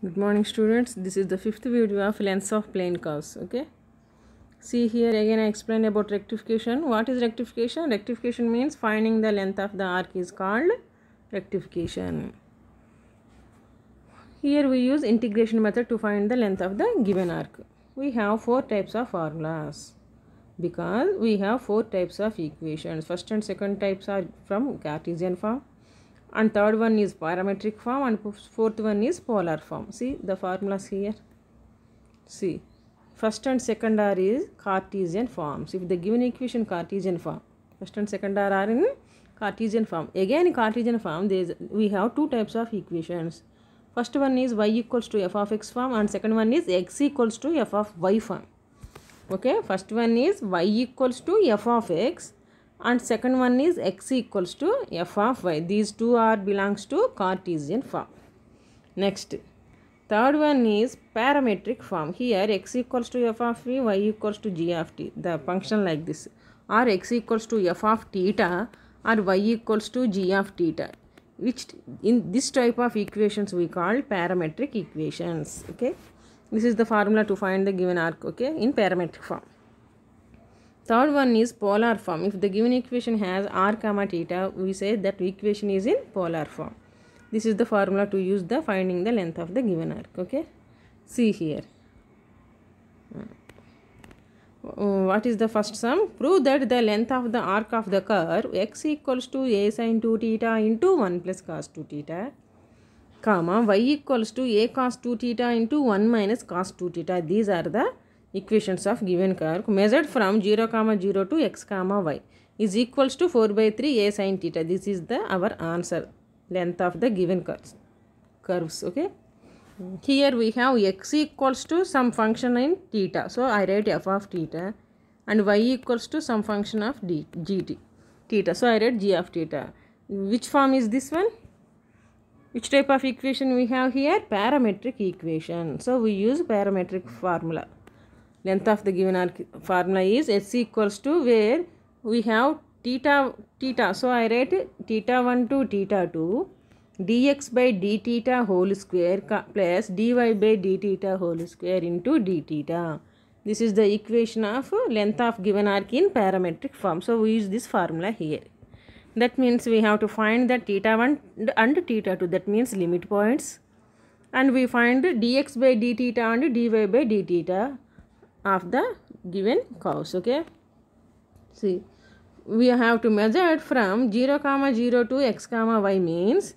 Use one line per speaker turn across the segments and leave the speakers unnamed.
Good morning, students. This is the fifth video of lengths of plane curves. Okay. See here again I explain about rectification. What is rectification? Rectification means finding the length of the arc is called rectification. Here we use integration method to find the length of the given arc. We have four types of formulas because we have four types of equations. First and second types are from Cartesian form, and third one is parametric form, and fourth one is polar form. See the formulas here. See, first and second are is Cartesian forms. If the given equation Cartesian form, first and second are in Cartesian form. Again in Cartesian form we have two types of equations. First one is y equals to f of x form, and second one is x equals to f of y form. Okay, first one is y equals to f of x, and second one is x equals to f of y. These two are belongs to Cartesian form. Next, third one is parametric form. Here x equals to f of v, y equals to g of t. The function like this, or x equals to f of theta, or y equals to g of theta, which in this type of equations we call parametric equations. Okay, this is the formula to find the given arc. Okay, in parametric form. Third one is polar form. If the given equation has r comma theta, we say that equation is in polar form. This is the formula to use the finding the length of the given arc. Okay, see here. What is the first sum? Prove that the length of the arc of the curve x equals to a sin 2 theta into 1 plus cos 2 theta, comma y equals to a cos 2 theta into 1 minus cos 2 theta. These are the equations of given curve measured from 0 comma 0 to x comma y is equals to 4 by 3 a sin theta. This is the our answer, length of the given curves. Okay, here we have x equals to some function in theta, so I write f of theta, and y equals to some function of gt theta, so I write g of theta. Which form is this one? Which type of equation we have here? Parametric equation. So we use parametric formula. Length of the given arc formula is s equals to, where we have theta, so I write theta 1 to theta 2 dx by d theta whole square plus dy by d theta whole square into d theta. This is the equation of length of given arc in parametric form. So we use this formula here. That means we have to find the theta 1 and theta 2, that means limit points, and we find dx by d theta and dy by d theta of the given curves. Okay, see, we have to measure from 0 comma 0 to x comma y, means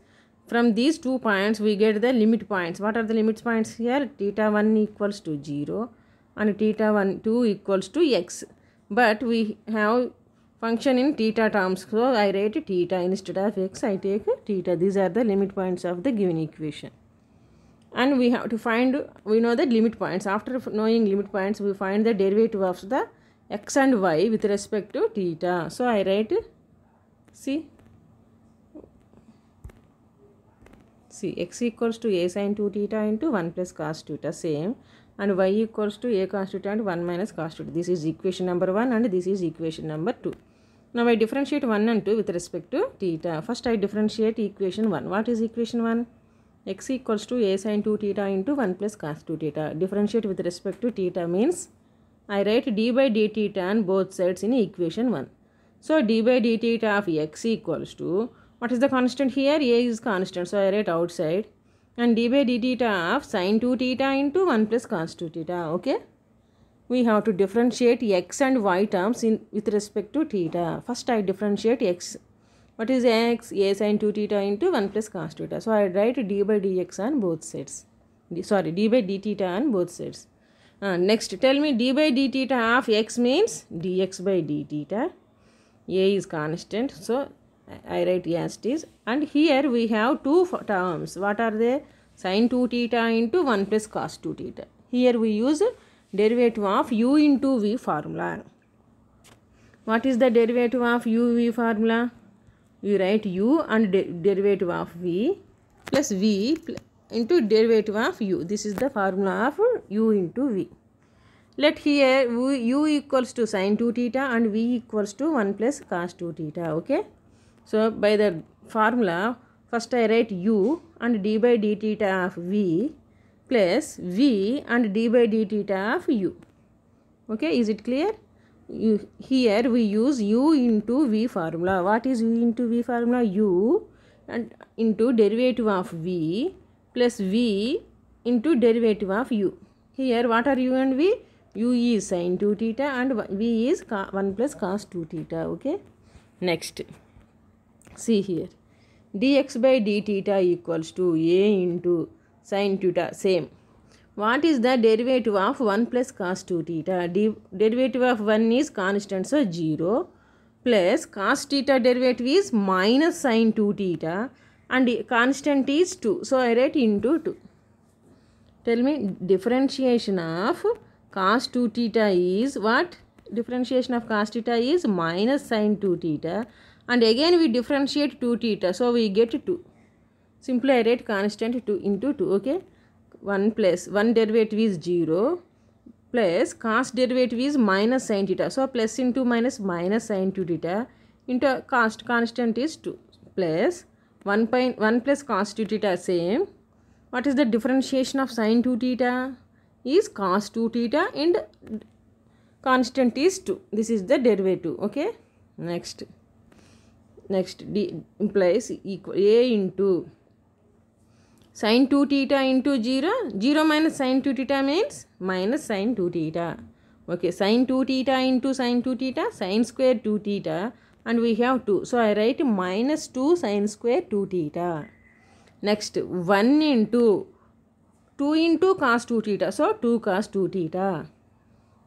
from these 2 points we get the limit points. What are the limit points here? Theta 1 equals to 0 and theta 2 equals to x, but we have function in theta terms, so I write theta instead of x, I take theta. These are the limit points of the given equation. And we have to find, we know the limit points. After knowing limit points, we find the derivative of the x and y with respect to theta. So I write, see x equals to a sin 2 theta into 1 plus cos theta, same, and y equals to a cos theta and 1 minus cos theta. This is equation number 1 and this is equation number 2. Now I differentiate 1 and 2 with respect to theta. First I differentiate equation 1. What is equation 1? X equals to a sin 2 theta into 1 plus cos 2 theta. Differentiate with respect to theta means I write d by d theta on both sides in equation 1. So d by d theta of x equals to, what is the constant here? A is constant, so I write outside, and d by d theta of sin 2 theta into 1 plus cos 2 theta. Okay, we have to differentiate x and y terms with respect to theta. First I differentiate x. What is x? A sin 2 theta into 1 plus cos theta. So I write d by dx on both sides. D by d theta on both sides. Next, tell me d by d theta of x means dx by d theta. A is constant, so I write as it is. And here we have two terms. What are they? Sin 2 theta into 1 plus cos 2 theta. Here we use derivative of u into v formula. What is the derivative of u v formula? We write u and derivative of v plus v into derivative of u. This is the formula of u into v. Let here u equals to sin 2 theta and v equals to 1 plus cos 2 theta. Okay, so by the formula, first I write u and d by d theta of v plus v and d by d theta of u. Okay, is it clear? Here we use u into v formula. What is u into v formula? U and into derivative of v plus v into derivative of u. Here what are u and v? U is sin 2 theta and v is 1 plus cos 2 theta. Okay. Next, see here, dx by d theta equals to a into sin theta. Same. What is the derivative of 1 plus cos 2 theta? Derivative of 1 is constant, so 0, plus cos theta derivative is minus sin 2 theta and constant is 2. So I write into 2. Tell me, differentiation of cos 2 theta is what? Differentiation of cos theta is minus sin 2 theta and again we differentiate 2 theta, so we get 2. Simply I write constant 2 into 2. Okay. 1 plus 1 derivative is 0 plus cos derivative is minus sin theta. So plus into minus sin 2 theta into constant is 2 plus 1 plus cos 2 theta same. What is the differentiation of sin 2 theta? Is cos 2 theta and constant is 2. This is the derivative. Okay. Next d implies equal a into sin 2 theta into 0. 0 minus sin 2 theta means minus sin 2 theta. Okay, sin 2 theta into sin 2 theta, sin square 2 theta and we have 2. So I write minus 2 sin square 2 theta. Next, 1 into 2 into cos 2 theta. So 2 cos 2 theta.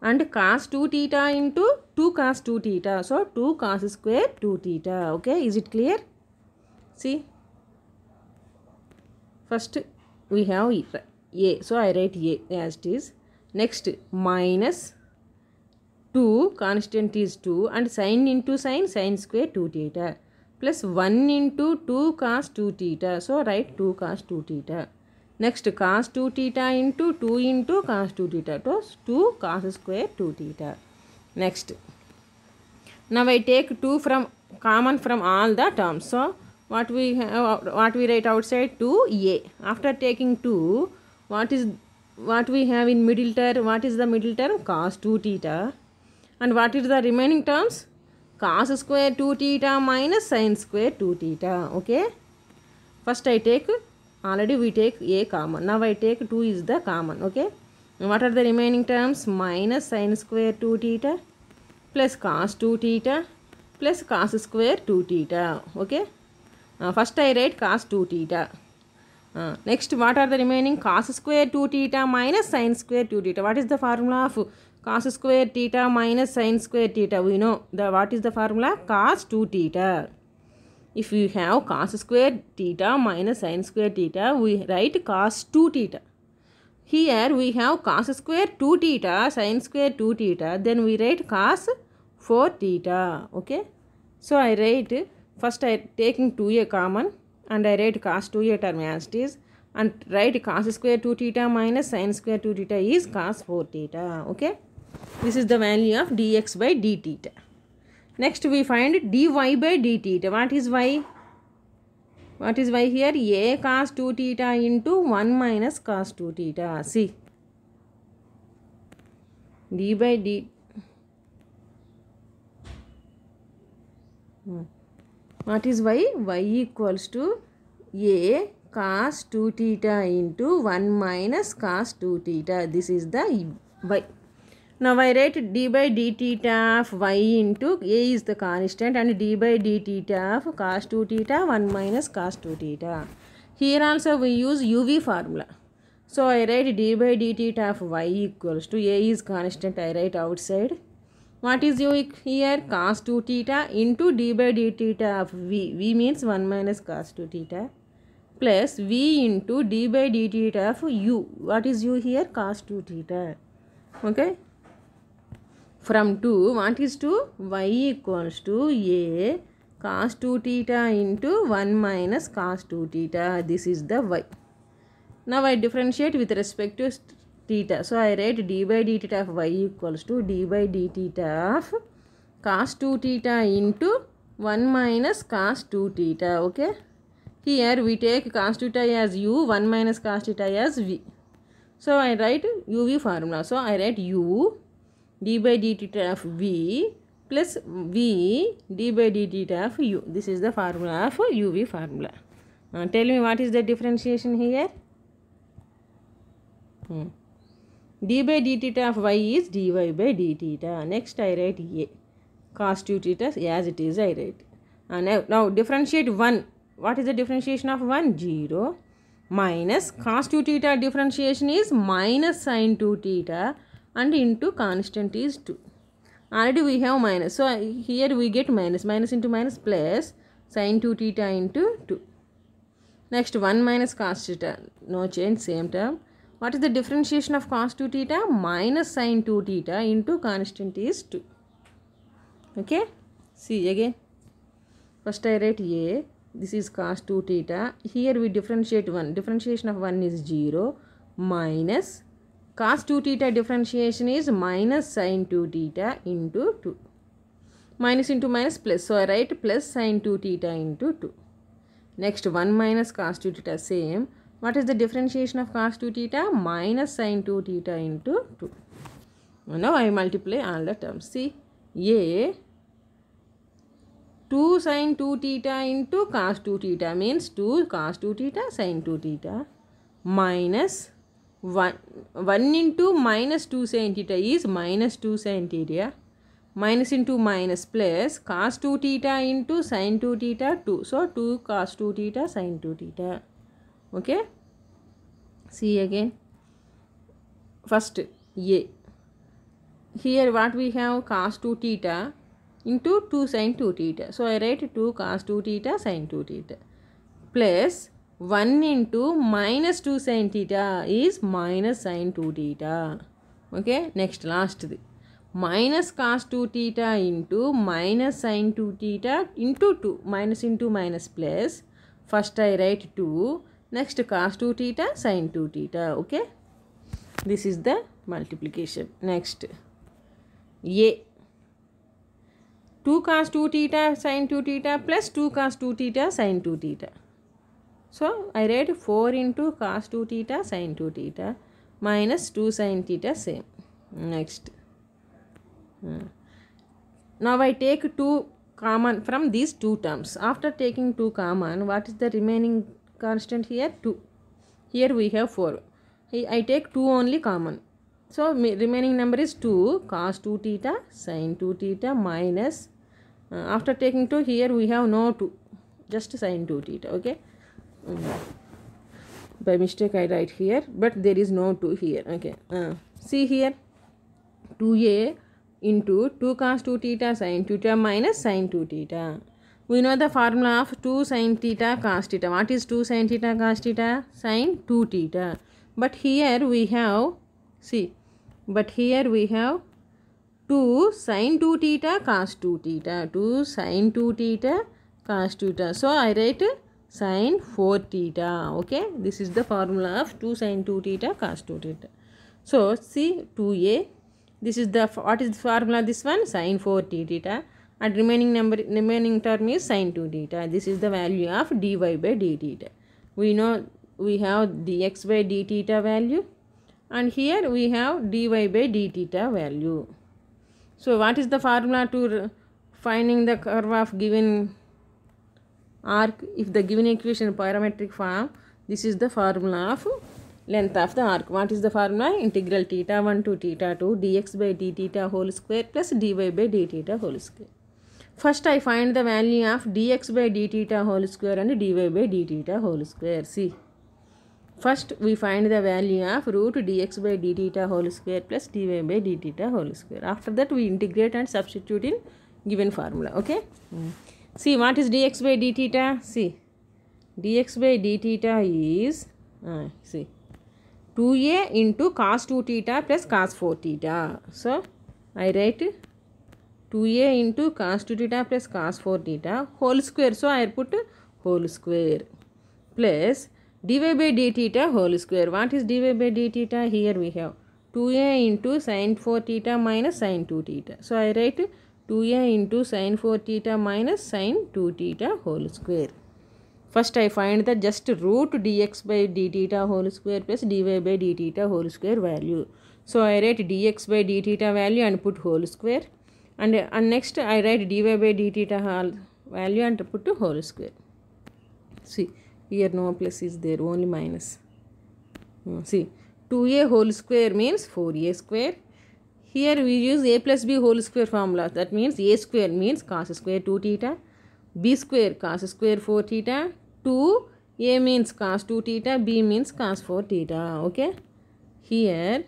And cos 2 theta into 2 cos 2 theta. So 2 cos square 2 theta. Okay, is it clear? See. First we have a, so I write a as it is. Next, minus 2, constant is 2 and sin into sin square 2 theta plus 1 into 2 cos 2 theta. So write 2 cos 2 theta. Next, cos 2 theta into 2 into cos 2 theta. So 2 cos square 2 theta. Next, now I take 2 from common from all the terms. So what we write outside 2a. After taking 2, what we have in middle term? What is the middle term? Cos 2 theta. And what is the remaining terms? Cos square 2 theta minus sin square 2 theta. Okay. First I take, already we take a common. Now I take 2 is the common. Okay. And what are the remaining terms? Minus sin square 2 theta plus cos 2 theta plus cos square 2 theta. Okay. First I write cos 2 theta. Next, what are the remaining? Cos square 2 theta minus sin square 2 theta. What is the formula of cos square theta minus sin square theta? We know what is the formula? Cos 2 theta. If we have cos square theta minus sin square theta, we write cos 2 theta. Here we have cos square 2 theta, sin square 2 theta. Then we write cos 4 theta. Okay. So I write, first I taking 2a common and I write cos 2a term as it is and write cos square 2 theta minus sin square 2 theta is cos 4 theta. Okay. This is the value of dx by d theta. Next we find dy by d theta. What is y? What is y here? A cos 2 theta into 1 minus cos 2 theta. See. d by d. What is y? Y equals to a cos 2 theta into 1 minus cos 2 theta. This is the y. Now I write d by d theta of y into a is the constant and d by d theta of cos 2 theta 1 minus cos 2 theta. Here also we use uv formula. So I write d by d theta of y equals to a is constant. I write outside. What is u here? Cos 2 theta into d by d theta of v. V means 1 minus cos 2 theta plus v into d by d theta of u. What is u here? Cos 2 theta. Okay. From 2, what is 2? Y equals to a cos 2 theta into 1 minus cos 2 theta. This is the y. Now I differentiate with respect to theta. So I write d by d theta of y equals to d by d theta of cos 2 theta into 1 minus cos 2 theta. Okay. Here we take cos theta as u, 1 minus cos theta as v. So I write uv formula. So I write u d by d theta of v plus v d by d theta of u. This is the formula of uv formula. Tell me what is the differentiation here? D by d theta of y is dy by d theta. Next I write a cos 2 theta as it is I write. Now differentiate 1. What is the differentiation of 1? 0 minus cos 2 theta differentiation is minus sin 2 theta and into constant is 2. Already we have minus. So here we get minus. Minus into minus plus sin 2 theta into 2. Next 1 minus cos theta. No change, same term. What is the differentiation of cos 2 theta? Minus sin 2 theta into constant is 2. Okay? See again. First I write a. This is cos 2 theta. Here we differentiate 1. Differentiation of 1 is 0 minus cos 2 theta differentiation is minus sin 2 theta into 2. Minus into minus plus. So I write plus sin 2 theta into 2. Next 1 minus cos 2 theta same. What is the differentiation of cos 2 theta? Minus sin 2 theta into 2. Now I multiply all the terms. See, a 2 sin 2 theta into cos 2 theta means 2 cos 2 theta sin 2 theta minus 1 into minus 2 sin theta is minus 2 sin theta. Minus into minus plus cos 2 theta into sin 2 theta 2. So 2 cos 2 theta sin 2 theta. Okay, see again. First a. Here what we have? Cos 2 theta into 2 sin 2 theta. So I write 2 cos 2 theta sin 2 theta plus 1 into minus 2 sin theta is minus sin 2 theta. Okay, next last minus cos 2 theta into minus sin 2 theta into 2. Minus into minus plus. First I write 2. Next cos 2 theta sin 2 theta. Okay, this is the multiplication. Next a 2 cos 2 theta sin 2 theta plus 2 cos 2 theta sin 2 theta. So I write 4 into cos 2 theta sin 2 theta minus 2 sin theta same. Next now I take 2 common from these two terms. After taking 2 common, what is the remaining constant here? 2. Here we have 4. I take 2 only common. So remaining number is 2 cos 2 theta sin 2 theta minus after taking 2 here we have no 2, just sin 2 theta. Okay, by mistake I write here, but there is no 2 here. Okay, see here 2a into 2 cos 2 theta sin 2 theta minus sin 2 theta. We know the formula of 2 sin theta cos theta. What is 2 sin theta cos theta? Sin 2 theta. But here we have, see, but here we have 2 sin 2 theta cos 2 theta. 2 sin 2 theta cos 2 theta. So I write sin 4 theta. Okay, this is the formula of 2 sin 2 theta cos 2 theta. So see 2a. This is the, what is the formula? This one sin 4 theta. And remaining term is sin 2 theta. This is the value of dy by d theta. We know we have dx by d theta value, and here we have dy by d theta value. So what is the formula to finding the curve of given arc? If the given equation parametric form, this is the formula of length of the arc. What is the formula? Integral theta 1 to theta 2 dx by d theta whole square plus dy by d theta whole square. First I find the value of dx by d theta whole square and dy by d theta whole square. See, first we find the value of root dx by d theta whole square plus dy by d theta whole square. After that we integrate and substitute in given formula. Okay, see what is dx by d theta? See, dx by d theta is see 2a into cos 2 theta plus cos 4 theta. So I write 2a into cos 2 theta plus cos 4 theta whole square. So I put whole square plus dy by d theta whole square. What is dy by d theta? Here we have 2a into sin 4 theta minus sin 2 theta. So I write 2a into sin 4 theta minus sin 2 theta whole square. First I find the just root dx by d theta whole square plus dy by d theta whole square value. So I write dx by d theta value and put whole square, and next I write dy by d theta value and put whole square. See, here no plus is there, only minus. See, 2a whole square means 4a square. Here we use a plus b whole square formula. That means a square means cos square 2 theta, b square cos square 4 theta, 2a means cos 2 theta, b means cos 4 theta. Okay. Here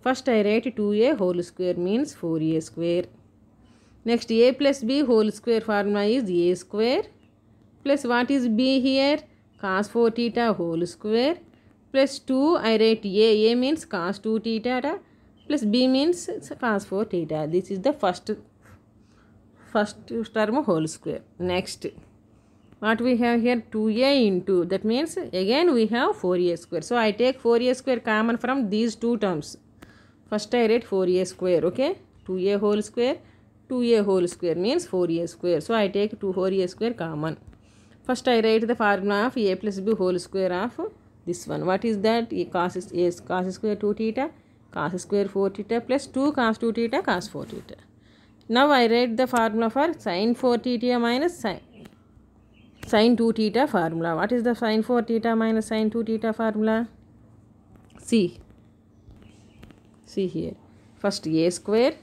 first I write 2a whole square means 4a square. Next a plus b whole square formula is a square plus what is b here? Cos 4 theta whole square plus 2 I write a means cos 2 theta plus b means cos 4 theta. This is the first term whole square. Next what we have here? 2a into, that means again we have 4a square. So I take 4a square common from these two terms. First I write 4a square. Okay, 2a whole square, 2a whole square means 4a square. So I take 4a square common. First I write the formula of a plus b whole square of this one. What is that? Cos square 2 theta, cos square 4 theta plus 2 cos 2 theta cos 4 theta. Now I write the formula for sin 4 theta minus sin 2 theta formula. What is the sin 4 theta minus sin 2 theta formula? See here. First a square,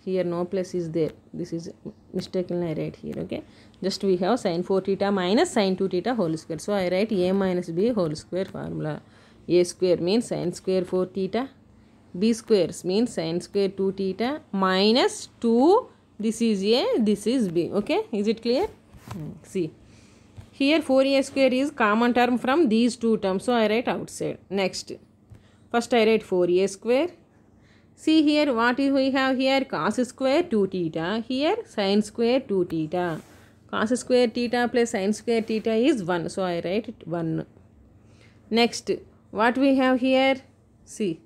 here no plus is there. This is mistakenly I write here. Okay, just we have sin 4 theta minus sin 2 theta whole square. So I write a minus b whole square formula. A square means sin square 4 theta, b squares means sin square 2 theta minus 2, this is a, this is b. Okay, is it clear? See, here 4a square is common term from these two terms, so I write outside. Next, first I write 4a square. See here what we have here? Cos square 2 theta, here sin square 2 theta. Cos square theta plus sin square theta is 1, so I write it 1. Next, what we have here? See,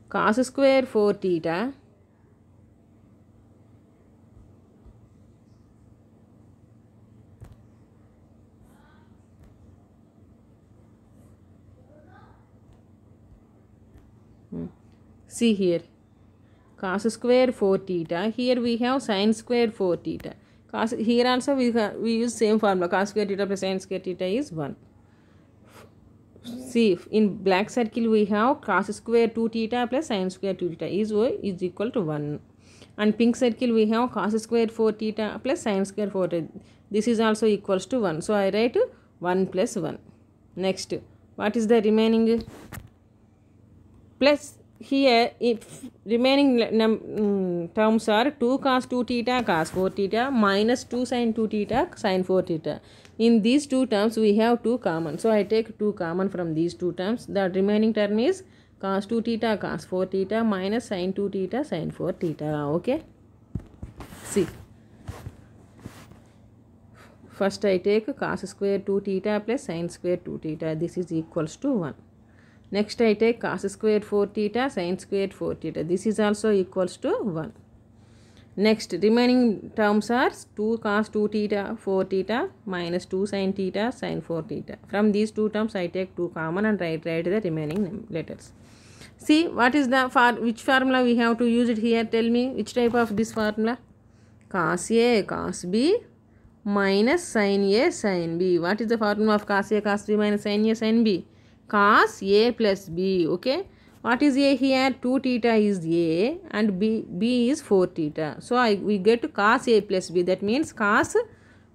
cos square 4 theta see here, cos square 4 theta, here we have sin square 4 theta. Cos, here also we use same formula, cos square theta plus sin square theta is 1. See, in black circle we have cos square 2 theta plus sin square 2 theta is equal to 1. And pink circle we have cos square 4 theta plus sin square 4 theta. This is also equals to 1. So I write 1 plus 1. Next, what is the remaining? Plus here if remaining terms are 2 cos 2 theta cos 4 theta minus 2 sin 2 theta sin 4 theta. In these two terms we have 2 common, so I take 2 common from these two terms. The remaining term is cos 2 theta cos 4 theta minus sin 2 theta sin 4 theta. Okay, see, first I take cos square 2 theta plus sin square 2 theta, this is equals to 1. Next I take cos square 4 theta sin square 4 theta, this is also equals to 1. Next, remaining terms are 2 cos 2 theta 4 theta minus 2 sin theta sin 4 theta. From these two terms I take 2 common and write the remaining letters. See, what is the which formula we have to use it here? Tell me which type of this formula? Cos A cos B minus sin A sin B. What is the formula of cos A cos B minus sin A sin B? Cos A plus B. Okay, what is A here? 2 theta is A and B is 4 theta. So we get cos A plus B, that means cos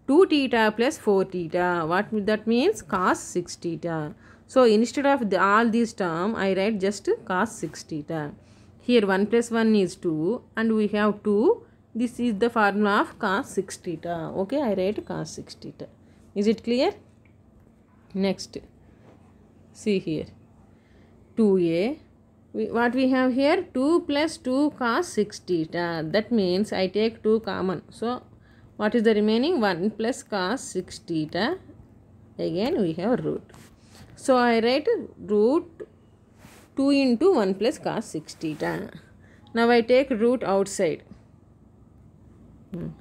2 theta plus 4 theta. What that means? Cos 6 theta. So instead of all these terms I write just cos 6 theta. Here 1 plus 1 is 2 and we have 2. This is the formula of cos 6 theta. Okay, I write cos 6 theta. Is it clear? Next, see here, 2a, what we have here? 2 plus 2 cos 6 theta. That means I take 2 common. So what is the remaining? 1 plus cos 6 theta. Again we have root. So I write root 2 into 1 plus cos 6 theta. Now I take root outside.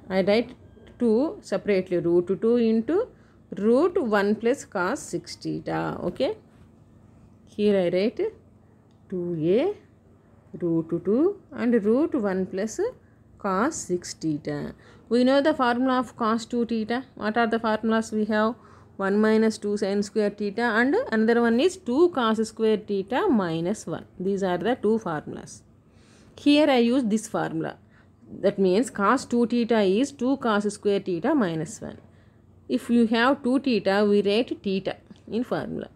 I write 2 separately, root 2 into root 1 plus cos 6 theta. Okay. Here I write 2a root 2 and root 1 plus cos 6 theta. We know the formula of cos 2 theta. What are the formulas we have? 1 minus 2 sin square theta and another one is 2 cos square theta minus 1. These are the two formulas. Here I use this formula. That means cos 2 theta is 2 cos square theta minus 1. If you have 2 theta, we write theta in formula.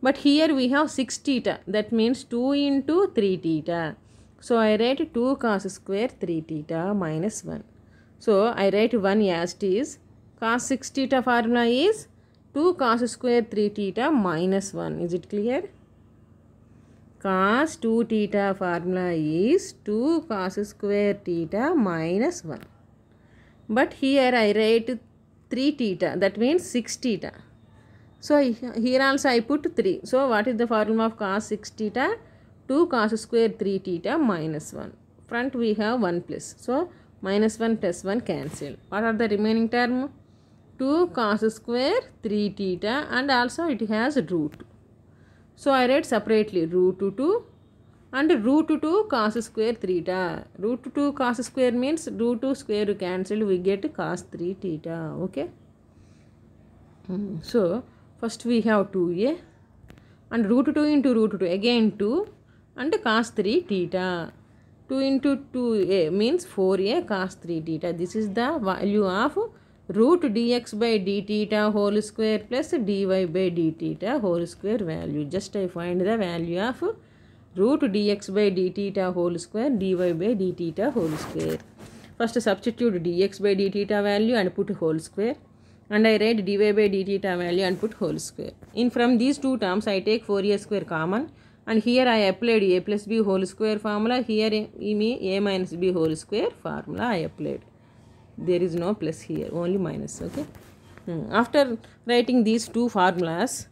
But here we have 6 theta. That means 2 into 3 theta. So I write 2 cos square 3 theta minus 1. So I write 1 as it is. Cos 6 theta formula is 2 cos square 3 theta minus 1. Is it clear? Cos 2 theta formula is 2 cos square theta minus 1. But here I write 3 theta. That means 6 theta. So here also I put 3. So what is the formula of cos 6 theta? 2 cos square 3 theta minus 1. Front we have 1 plus. So minus 1 plus 1 cancel. What are the remaining term? 2 cos square 3 theta and also it has root. So I write separately root 2 and root 2 cos square theta. Root 2 cos square means root 2 square cancelled, we get cos 3 theta. Okay. So first we have 2a and root 2 into root 2 again 2 and cos 3 theta. 2 into 2a means 4a cos 3 theta. This is the value of root dx by d theta whole square plus dy by d theta whole square value. Just I find the value of root dx by d theta whole square dy by d theta whole square. First substitute dx by d theta value and put whole square. And I write dy by d theta value and put whole square. In from these two terms I take 4a square common. And here I applied a plus b whole square formula. Here a minus b whole square formula I applied. There is no plus here, only minus. Okay. After writing these two formulas,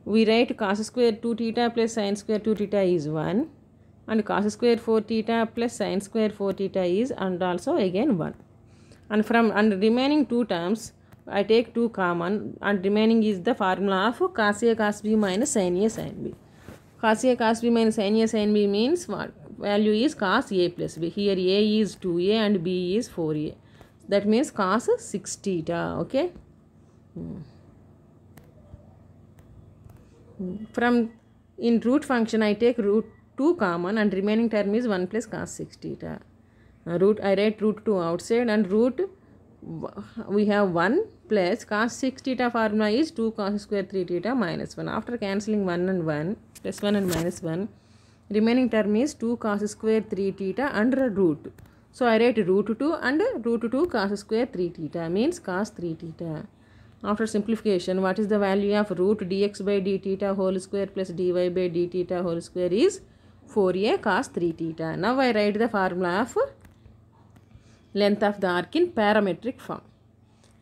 we write cos square 2 theta plus sin square 2 theta is 1. And cos square 4 theta plus sin square 4 theta is and also again 1. And from remaining two terms, I take 2 common and remaining is the formula of cos a cos b minus sin a sin b. Cos a cos b minus sin a sin b means what? Value is cos a plus b. Here a is 2a and b is 4a. That means cos 6 theta. Okay. From in root function I take root 2 common and remaining term is 1 plus cos 6 theta. I write root 2 outside and root we have 1 plus cos 6 theta formula is 2 cos square 3 theta minus 1. After cancelling 1 and 1 plus 1 and minus 1, remaining term is 2 cos square 3 theta under root. So I write root 2 and root 2 cos square 3 theta means cos 3 theta. After simplification, what is the value of root dx by d theta whole square plus dy by d theta whole square is 4a cos 3 theta. Now I write the formula of length of the arc in parametric form.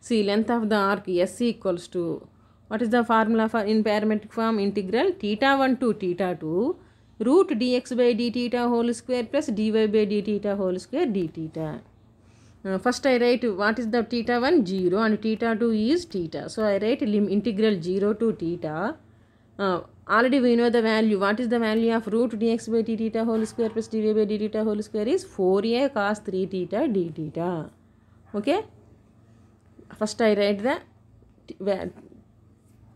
See, length of the arc S equals to, what is the formula for in parametric form? Integral theta 1 to theta 2 root dx by d theta whole square plus dy by d theta whole square d theta. First I write what is the theta 1? 0 and theta 2 is theta. So I write integral 0 to theta. Already we know the value. What is the value of root dx by d theta whole square plus dy by d theta whole square is 4a cos 3 theta d theta. Okay. First I write the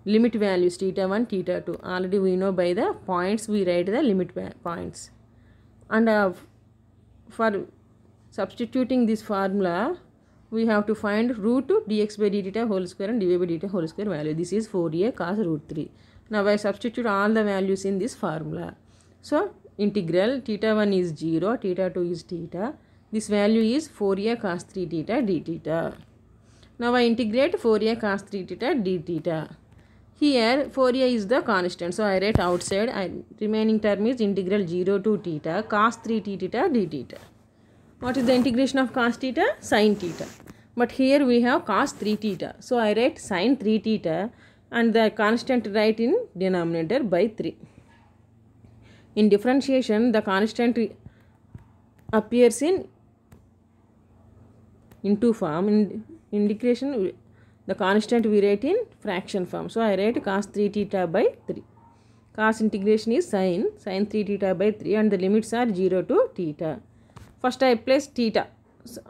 limit values theta 1, theta 2. Already we know by the points we write the limit points. And for substituting this formula, we have to find root dx by d theta whole square and dy by d theta whole square value. This is 4a cos root 3. Now I substitute all the values in this formula. So integral theta 1 is 0, theta 2 is theta. This value is 4a cos 3 theta d theta. Now I integrate 4a cos 3 theta d theta. Here 4a is the constant. So I write outside. Remaining term is integral 0 to theta cos 3 t theta d theta. What is the integration of cos theta? Sin theta. But here we have cos 3 theta. So I write sin 3 theta and the constant write in denominator by 3. In differentiation, the constant appears in into form. In integration, The constant we write in fraction form. So I write cos 3 theta by 3. Cos integration is sin 3 theta by 3 and the limits are 0 to theta. First I place theta. So,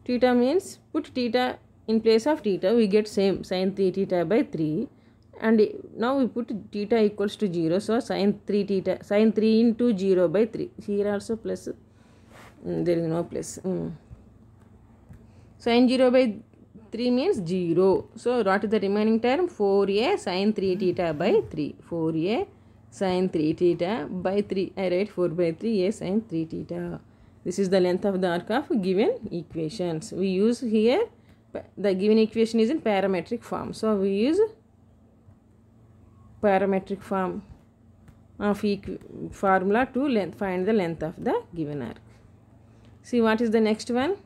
theta means put theta in place of theta, we get same sin 3 theta by 3, and now we put theta equals to 0, so sin 3 into 0 by 3. Here also plus, there is no plus. Sin 0 by 3 means 0. So what is the remaining term? 4a sin 3 theta by 3. 4a sin 3 theta by 3. I write 4 by 3 a sin 3 theta. This is the length of the arc of given equations. We use here, the given equation is in parametric form. So we use parametric form of formula to find the length of the given arc. See what is the next one?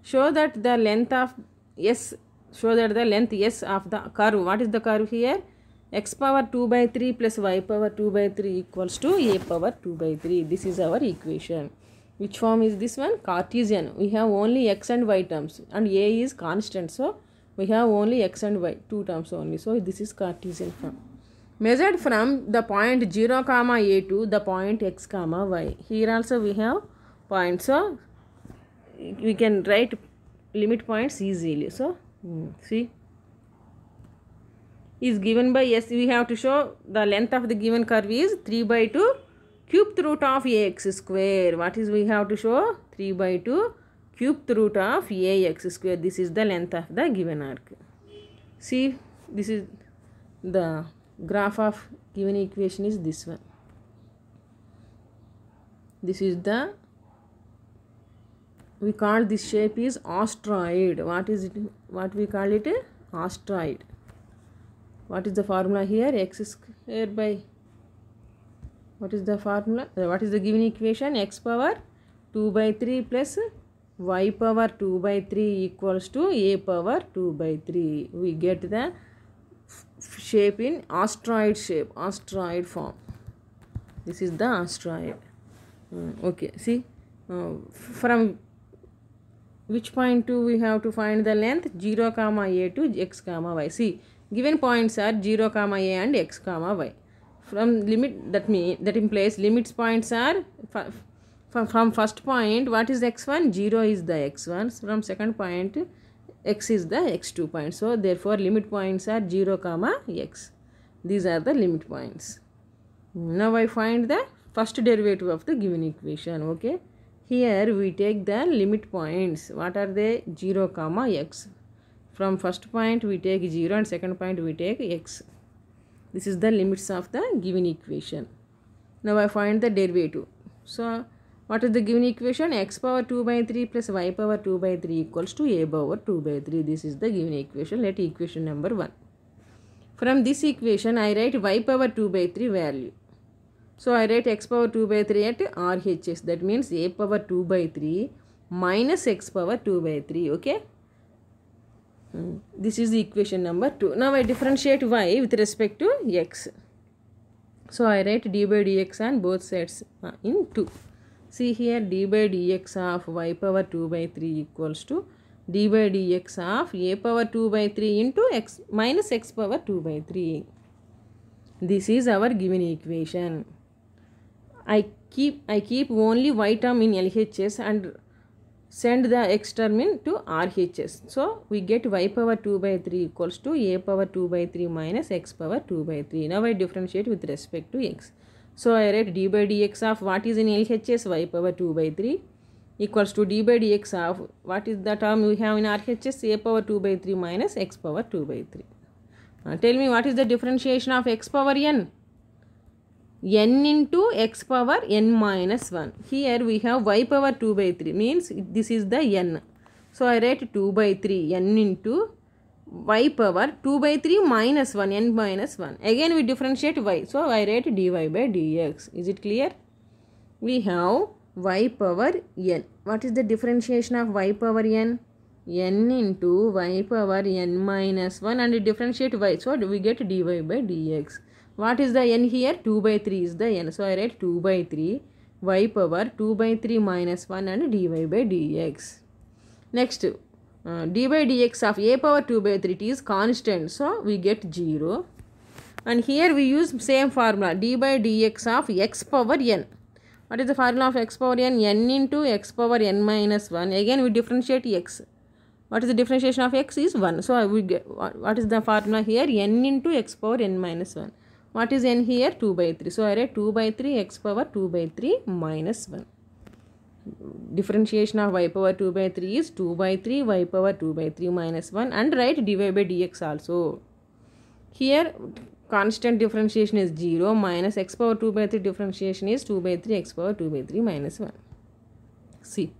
Show that the length of S of the curve. What is the curve here? X power 2 by 3 plus y power 2 by 3 equals to a power 2 by 3. This is our equation. Which form is this one? Cartesian. We have only x and y terms and a is constant. So we have only x and y, two terms only. So this is Cartesian form. Measured from the point 0 comma a to the point x comma y. Here also we have points. So we can write limit points easily. So see, is given by s. We have to show the length of the given curve is 3 by 2 cubed root of ax square. What is we have to show? 3 by 2 cubed root of ax square. This is the length of the given arc. See, this is the graph of given equation is this one. This is the, we call this shape is asteroid. What is it? What we call it? Asteroid. What is the formula here? X square by, what is the formula? What is the given equation? X power 2 by 3 plus y power 2 by 3 equals to a power 2 by 3. We get the shape in asteroid shape, asteroid form. This is the asteroid. Okay, see, from which point to we have to find the length? 0 comma a to x comma y. See, given points are 0 comma a and x comma y. From limit, that implies limits points are from first point. What is x1? 0 is the x1. From second point, x is the x2 point. So therefore limit points are 0 comma x. These are the limit points. Now I find the first derivative of the given equation. Okay, here we take the limit points. What are they? 0 comma x. From first point we take 0 and second point we take x. This is the limits of the given equation. Now I find the derivative. So what is the given equation? X power 2 by 3 plus y power 2 by 3 equals to a power 2 by 3. This is the given equation. Let equation number 1. From this equation I write y power 2 by 3 value. So I write x power 2 by 3 at RHS. That means a power 2 by 3 minus x power 2 by 3. Okay. This is the equation number 2. Now I differentiate y with respect to x. So I write d by dx on both sides in 2. See here, d by dx of y power 2 by 3 equals to d by dx of a power 2 by 3 into x minus x power 2 by 3. This is our given equation. I keep only y term in LHS and send the x term into RHS. So we get y power 2 by 3 equals to a power 2 by 3 minus x power 2 by 3. Now I differentiate with respect to x. So I write d by dx of what is in LHS? Y power 2 by 3 equals to d by dx of what is the term we have in RHS? A power 2 by 3 minus x power 2 by 3. Tell me what is the differentiation of x power n? N into x power n minus 1. Here we have y power 2 by 3 means this is the n. So I write 2 by 3 n into y power 2 by 3 minus 1 n minus 1. Again we differentiate y. So I write dy by dx. Is it clear? We have y power n. What is the differentiation of y power n? N into y power n minus 1 and differentiate y. So we get dy by dx. What is the n here? 2 by 3 is the n. So I write 2 by 3 y power 2 by 3 minus 1 and dy by dx. Next, d by dx of a power 2 by 3 is constant, so we get 0. And here we use same formula, d by dx of x power n. What is the formula of x power n? N into x power n minus 1. Again we differentiate x. What is the differentiation of x is 1. So I will get, what is the formula here? N into x power n minus 1. What is n here? 2 by 3. So I write 2 by 3 x power 2 by 3 minus 1. Differentiation of y power 2 by 3 is 2 by 3 y power 2 by 3 minus 1, and write dy by dx also. Here constant differentiation is 0, minus x power 2 by 3 differentiation is 2 by 3 x power 2 by 3 minus 1. See,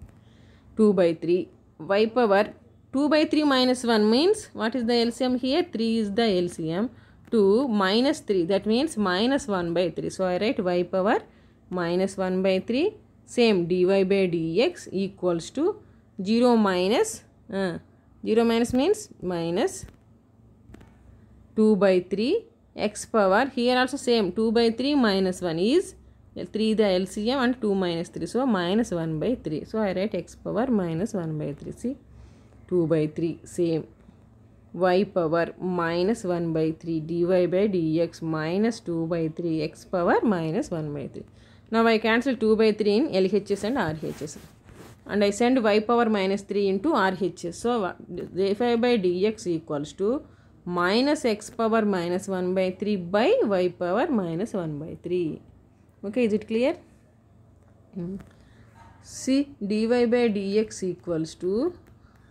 2 by 3 y power 2 by 3 minus 1 means what is the LCM here? 3 is the LCM. 2 minus 3, that means minus 1 by 3. So I write y power minus 1 by 3. Same, dy by dx equals to 0 minus 0 minus means minus 2 by 3 x power, here also same, 2 by 3 minus 1 is 3 the LCM and 2 minus 3, so minus 1 by 3. So I write x power minus 1 by 3. See, 2 by 3 same, y power minus 1 by 3 dy by dx minus 2 by 3 x power minus 1 by 3. Now I cancel 2 by 3 in LHS and RHS, and I send y power minus 3 into RHS. So dy by dx equals to minus x power minus 1 by 3 by y power minus 1 by 3. Okay, is it clear? See, dy by dx equals to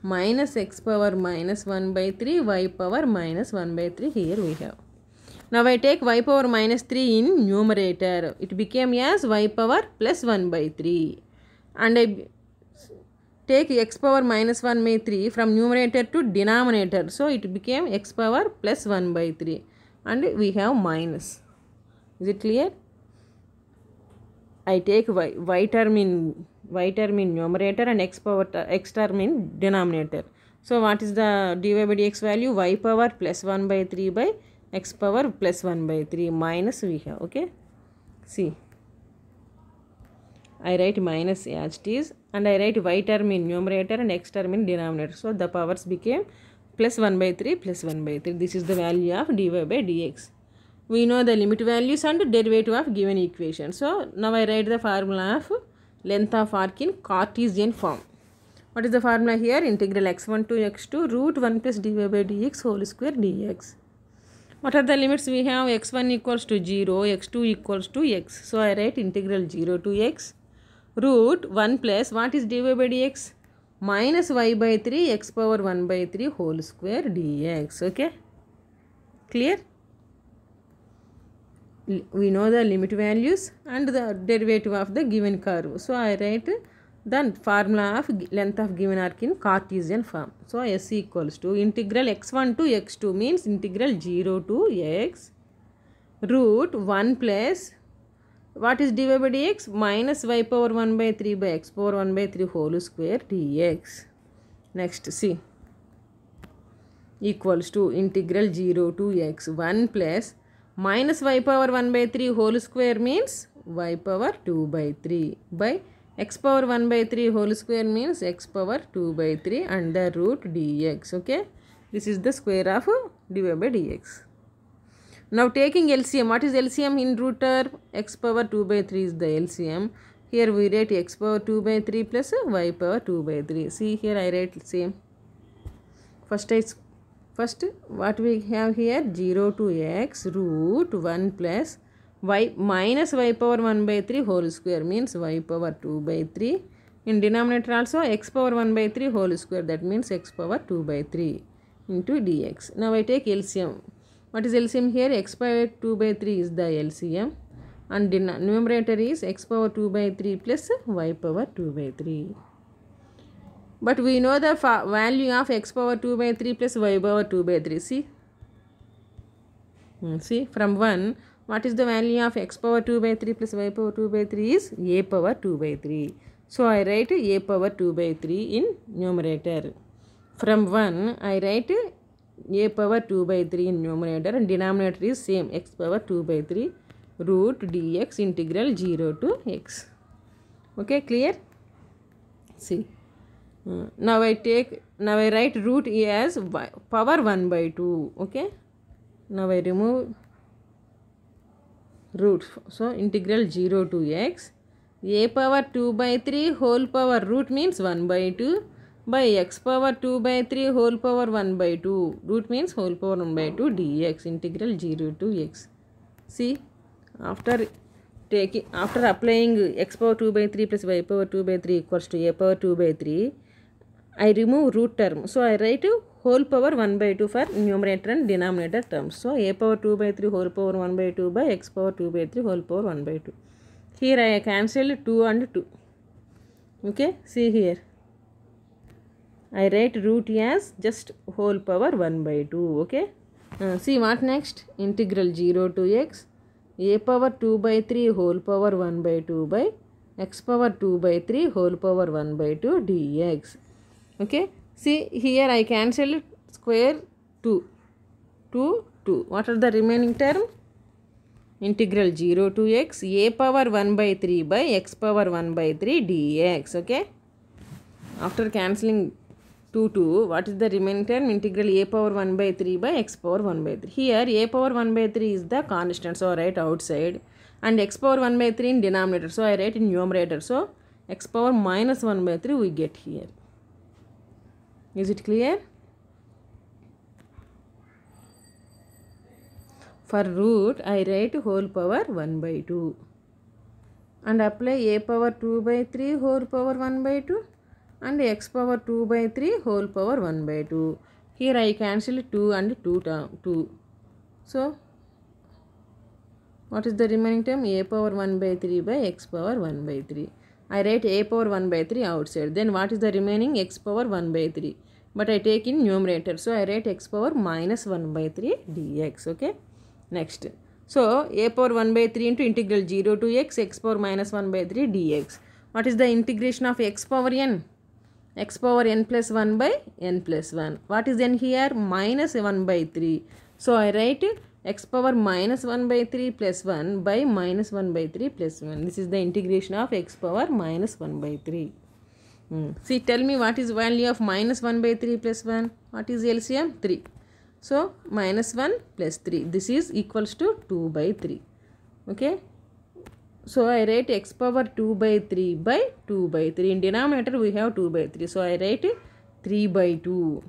minus x power minus 1 by 3 y power minus 1 by 3 here we have. Now I take y power minus 3 in numerator. It became as y power plus 1 by 3. And I take x power minus 1 by 3 from numerator to denominator. So it became x power plus 1 by 3. And we have minus. Is it clear? I take y term in numerator and x term in denominator. So what is the dy by dx value? Y power plus 1 by 3 by x power plus 1 by 3 minus we have. Okay, see, I write minus as it is, and I write y term in numerator and x term in denominator. So the powers became plus 1 by 3 plus 1 by 3. This is the value of dy by dx. We know the limit values and derivative of given equation. So now I write the formula of length of arc in Cartesian form. What is the formula here? Integral x1 to x2 root 1 plus dy by dx whole square dx. What are the limits we have? X1 equals to 0, x2 equals to x. So I write integral 0 to x root 1 plus, what is dy by dx? Minus y by 3 x power 1 by 3 whole square dx. Okay, clear? We know the limit values and the derivative of the given curve. So I write the formula of length of given arc in Cartesian form. So S equals to integral x1 to x2 means integral 0 to x root 1 plus, what is dy by dx? Minus y power 1 by 3 by x power 1 by 3 whole square dx. Next, see, equals to integral 0 to x 1 plus minus y power 1 by 3 whole square means y power 2 by 3 by x power 1 by 3 whole square means x power 2 by 3 and the root dx. Okay, this is the square of dy by dx. Now taking LCM, what is LCM in root term? X power 2 by 3 is the LCM. Here we write x power 2 by 3 plus y power 2 by 3. See, here I write same. First what we have here, 0 to x root 1 plus y minus y power 1 by 3 whole square means y power 2 by 3. In denominator also x power 1 by 3 whole square, that means x power 2 by 3 into dx. Now I take LCM. What is LCM here? X power 2 by 3 is the LCM and numerator is x power 2 by 3 plus y power 2 by 3. But we know the value of x power 2 by 3 plus y power 2 by 3. See, from 1, what is the value of x power 2 by 3 plus y power 2 by 3 is a power 2 by 3. So I write a power 2 by 3 in numerator. From 1, I write a power 2 by 3 in numerator and denominator is same, x power 2 by 3 root dx integral 0 to x. Okay, clear? See, Now I write root as power 1 by 2. Okay. Now I remove root. So integral 0 to x a power 2 by 3 whole power root means 1 by 2 by x power 2 by 3 whole power 1 by 2 root means whole power 1 by 2 dx integral 0 to x. See, after applying x power 2 by 3 plus y power 2 by 3 equals to a power 2 by 3, I remove root term. So I write whole power 1 by 2 for numerator and denominator terms. So a power 2 by 3 whole power 1 by 2 by x power 2 by 3 whole power 1 by 2. Here I cancel 2 and 2. Okay, see here. I write root as just whole power 1 by 2. Okay. See what next? Integral 0 to x a power 2 by 3 whole power 1 by 2 by x power 2 by 3 whole power 1 by 2 dx. Okay. See here I cancel square 2. 2. What are the remaining term? Integral 0 to x a power 1 by 3 by x power 1 by 3 dx. Okay. After cancelling 2, what is the remaining term? Integral a power 1 by 3 by x power 1 by 3. Here a power 1 by 3 is the constant, so I write outside, and x power 1 by 3 in denominator, so I write in numerator. So x power minus 1 by 3 we get here. Is it clear? For root I write whole power 1 by 2 and apply a power 2 by 3 whole power 1 by 2 and x power 2 by 3 whole power 1 by 2. Here I cancel 2 and 2. So what is the remaining term? A power 1 by 3 by x power 1 by 3. I write a power 1 by 3 outside. Then what is the remaining? X power 1 by 3. But I take in numerator. So I write x power minus 1 by 3 dx. Okay. Next. So a power 1 by 3 into integral 0 to x power minus 1 by 3 dx. What is the integration of x power n? X power n plus 1 by n plus 1. What is n here? Minus 1 by 3. So I write x power minus 1 by 3 plus 1 by minus 1 by 3 plus 1. This is the integration of x power minus 1 by 3. See, tell me what is value of minus 1 by 3 plus 1? What is LCM? 3. So minus 1 plus 3. This is equals to 2 by 3. Okay. So I write x power 2 by 3 by 2 by 3. In denominator we have 2 by 3. So I write 3 by 2.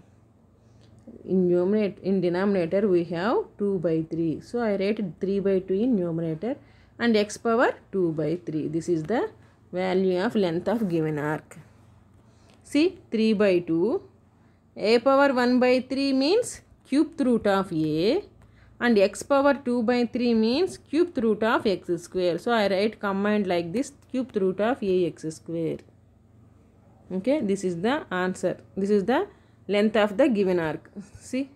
In denominator we have 2 by 3. So I write 3 by 2 in numerator and x power 2 by 3. This is the value of length of given arc. See, 3 by 2. A power 1 by 3 means cubed root of a. And x power 2 by 3 means cubed root of x square. So I write combined like this, cubed root of ax square. Okay, this is the answer. This is the length of the given arc. See,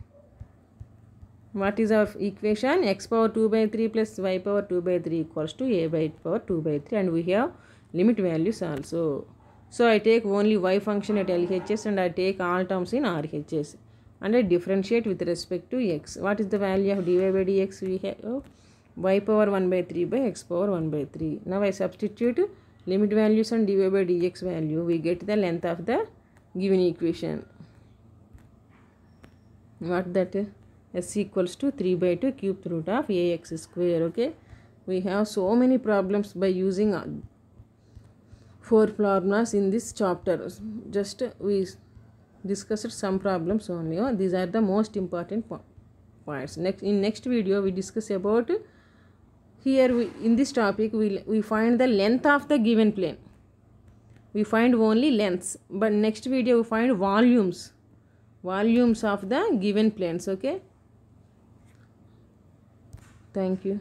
what is our equation? X power 2 by 3 plus y power 2 by 3 equals to a by power 2 by 3, and we have limit values also. So I take only y function at LHS and I take all terms in RHS. And I differentiate with respect to x. What is the value of dy by dx? We have y power 1 by 3 by x power 1 by 3. Now I substitute limit values and dy by dx value. We get the length of the given equation. What that? S equals to 3 by 2 cubed root of ax square. Okay. We have so many problems by using 4 formulas in this chapter. Just we discussed some problems only. These are the most important points. In next video we discuss about, here in this topic we find the length of the given plane. We find only lengths, but next video we find volumes of the given planes. Okay, thank you.